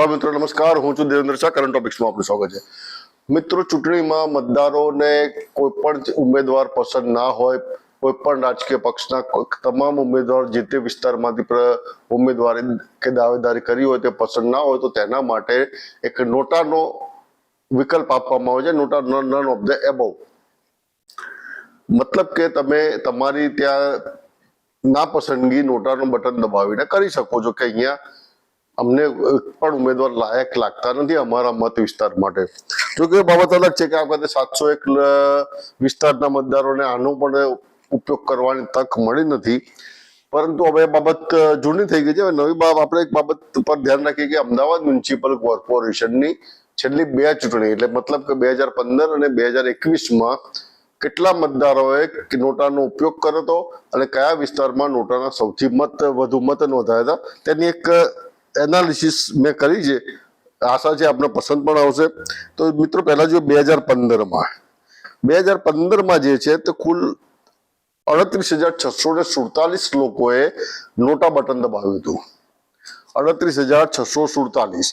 Hello મિત્રો, નમસ્કાર. હું છું દેવેન્દ્ર શાહ. કરંટ ટોપિક્સમાં આપનું સ્વાગત છે. મિત્રો, ચૂંટણીમાં મતદારોને કોઈ પણ ઉમેદવાર પસંદ ના હોય, કોઈ પણ રાજકીય પક્ષના તમામ ઉમેદવાર જે તે વિસ્તારમાંથી ઉમેદવારી કે દાવેદારી કરી હોય તે પસંદ ના હોય તો તેના માટે એક નોટાનો વિકલ્પ આપવામાં આવે છે, નોટા નન ઓફ ધ એબોવ. મતલબ કે તમે તમારી ત્યાં નાપસંદગી નોટાનું બટન દબાવીને કરી શકો છો કે અહીંયા અમને પણ ઉમેદવાર લાયક લાગતા નથી અમારા મત વિસ્તાર માટે. જો કે બાબત અલગ છે કે આ વખતે 701 વિસ્તારના મતદારોને આનો પણ ઉપયોગ કરવાની તક મળી નથી, પરંતુ હવે બાબત જૂની થઈ ગઈ છે. હવે નવી આપણે એક બાબત પર ધ્યાન રાખીએ કે અમદાવાદ મ્યુનિસિપલ કોર્પોરેશનની છેલ્લી 2 ચૂંટણી એટલે મતલબ કે 2015 અને 2021માં કેટલા મતદારોએ નોટાનો ઉપયોગ કર્યો હતો અને કયા વિસ્તારમાં નોટાના સૌથી વધુ મત નોંધાયા હતા તેની એક એનાલિસિસ મેં કરી છે. આશા છે આપને પસંદ પણ આવશે. તો મિત્રો, પહેલા જો 2015માં જે છે તે કુલ 38,647 લોકોએ નોટા બટન દબાવ્યું હતું. 38,647.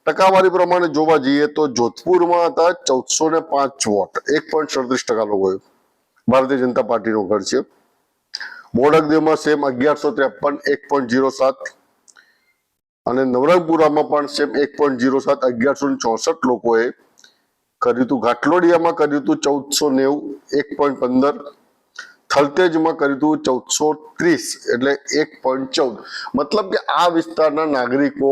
ટકાવારી પ્રમાણે જોવા જઈએ તો જોધપુરમાં હતા 1405 વોટ, 1.37% લોકોએ. ભારતીય જનતા પાર્ટીનો ઘર છે. બોડકદેવમાં સેમ 1153, 1.07. અને નવરંગપુરામાં પણ સેમ 1.07, 1164 લોકોએ કર્યું હતું. ઘાટલોડિયામાં કર્યું હતું 1490, 1.15. થલતેજમાં કર્યું હતું 1430 એટલે 1.14. મતલબ કે આ વિસ્તારના નાગરિકો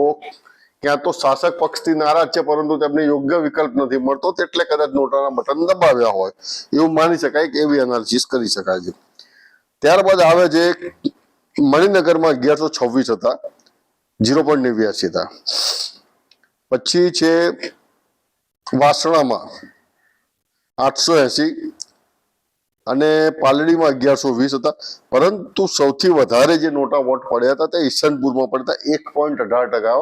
ક્યાં તો શાસક પક્ષથી નારાજ છે પરંતુ તેમને યોગ્ય વિકલ્પ નથી મળતો, એટલે કદાચ નોટાના બટન દબાવ્યા હોય એવું માની શકાય કે એવી એનાલિસિસ કરી શકાય છે. ત્યારબાદ આવે છે મણિનગરમાં 1126 હતા, 0.89 હતા. પછી છે વાસણામાં 880 અને પાલડીમાં 1120 હતા. પરંતુ સૌથી વધારે જે નોટા વોટ પડ્યા હતા તે ઈસનપુરમાં પડતા 1.18%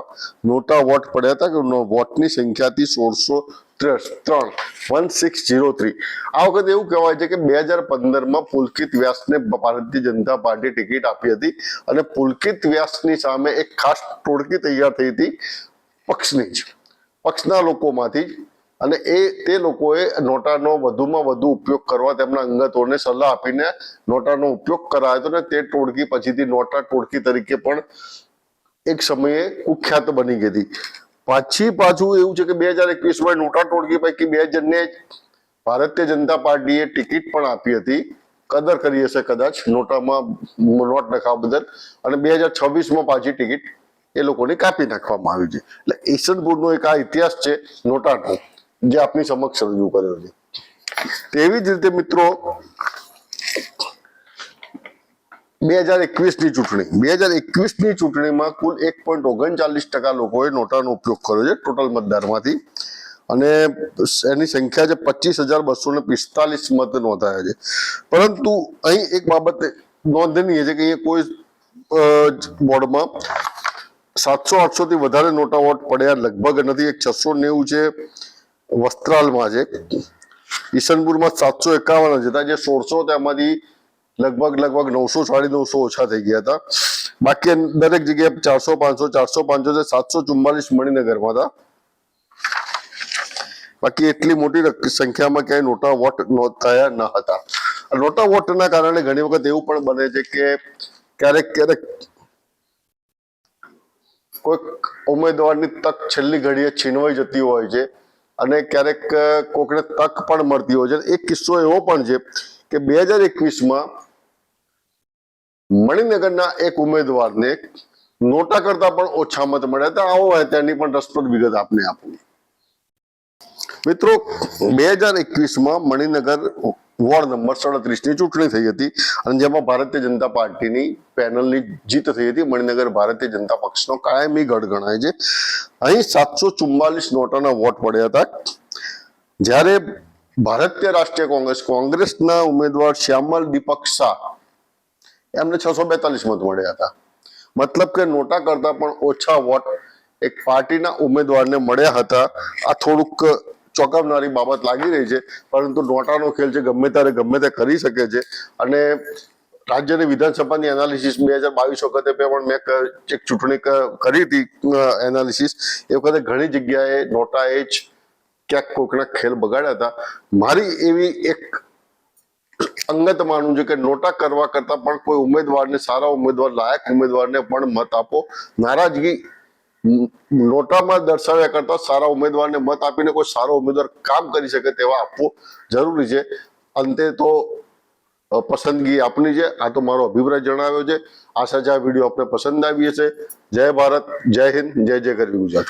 નોટા વોટ પડ્યા હતા કે વોટની સંખ્યાથી 1603. આ વખતે એવું કહેવાય છે કે 2015માં પુલકિત વ્યાસને ભારતીય જનતા પાર્ટી ટિકિટ આપી હતી અને પુલકિત વ્યાસની સામે એક ખાસ ટોળકી તૈયાર થઈ હતી પક્ષના લોકોમાંથી, અને તે લોકોએ નોટાનો વધુમાં વધુ ઉપયોગ કરવા તેમના અંગતોને સલાહ આપીને નોટાનો ઉપયોગ કરાયો હતો. ને તે ટોળકી પછીથી નોટા ટોળકી તરીકે પણ એક સમયે કુખ્યાત બની ગઈ હતી. પાછું એવું છે કે 2021માં નોટા ટોળકી પૈકી 2 જણને ભારતીય જનતા પાર્ટીએ ટિકિટ પણ આપી હતી, કદર કરી હશે કદાચ નોટામાં નોટ નખાવા બદલ, અને 2026માં પાછી ટિકિટ એ લોકોને કાપી નાખવામાં આવી છે. એટલે ઈસનપુરનો એક આ ઇતિહાસ છે નોટાનો જે આપની સમક્ષ રજૂ કર્યો છે. તેવી જ રીતે મિત્રો 2021ની ચૂંટણીમાં કુલ 1.39% લોકોએ નોટાનો ઉપયોગ કર્યો છે ટોટલ મતદારમાંથી, અને એની સંખ્યા છે 25,245 મત નોંધાયા છે. પરંતુ અહીં એક બાબત નોંધનીય છે કે એ કોઈ બોર્ડમાં 700-800 થી વધારે નોટા વોટ પડ્યા લગભગ નથી. એક 690 છે વસ્ત્રાલમાં છે. ઈસનપુરમાં 751 હતા, જે 1600 તેમાંથી લગભગ 900-950 ઓછા થઈ ગયા હતા. બાકી દરેક જગ્યાએ 400-500 744 મણિનગરમાં હતા. બાકી એટલી મોટી સંખ્યામાં ક્યાંય નોટા વોટ નોંધાયા ન હતા. નોટા વોટના કારણે ઘણી વખત એવું પણ બને છે કે ક્યારેક કોઈક ઉમેદવારની તક છેલ્લી ઘડીએ છીનવાઈ જતી હોય છે અને ક્યારેક કોઈકને તક પણ મળતી હોય છે. એક કિસ્સો એવો પણ છે કે 2021માં મણિનગરના એક ઉમેદવારને નોટા કરતા પણ ઓછા મત મળ્યા હતા. આવો તેની પણ રસપ્રદ વિગત આપને આપું. મિત્રો, 2021માં મણિનગર વોર્ડ નંબર 37ની ચૂંટણી થઈ હતી અને જેમાં ભારતીય જનતા પાર્ટીની પેનલની જીત થઈ હતી. મણિનગર ભારતીય જનતા પક્ષનો કાયમી ગઢ ગણાય છે. અહીં 744 નોટાના વોટ પડ્યા હતા, જ્યારે ભારતીય રાષ્ટ્રીય કોંગ્રેસના ઉમેદવાર શ્યામલ દીપક શાહ એમને 642 મત મળ્યા હતા. મતલબ કે નોટા કરતા પણ ઓછા વોટ એક પાર્ટીના ઉમેદવારને મળ્યા હતા. આ થોડુંક ચોંકાવનારી બાબત લાગી રહી છે, પરંતુ નોટાનો ખેલ છે, ગમે ત્યારે ગમે તે કરી શકે છે અને રાજ્યની વિધાનસભાની એનાલિસિસ 2022 વખતે પણ મેં એક ચૂંટણી કરી હતી એનાલિસિસ. એ વખતે ઘણી જગ્યાએ નોટાએ જ ક્યાંક કોઈકના ખેલ બગાડ્યા હતા. મારી એવી એક અંગત માનવું છે કે નોટા કરવા કરતા પણ કોઈ ઉમેદવારને, સારા ઉમેદવાર, લાયક ઉમેદવારને પણ મત આપો. નારાજગી નોટામાં દર્શાવ્યા કરતા સારા ઉમેદવારને મત આપીને કોઈ સારો ઉમેદવાર કામ કરી શકે તેવા આપવો જરૂરી છે. અંતે તો પસંદગી આપની છે. આ તો મારો અભિપ્રાય જણાવ્યો છે. આશા છે આ વિડીયો આપને પસંદ આવી હશે. જય ભારત, જય હિન્દ, જય જય ગરવી ગુજરાત.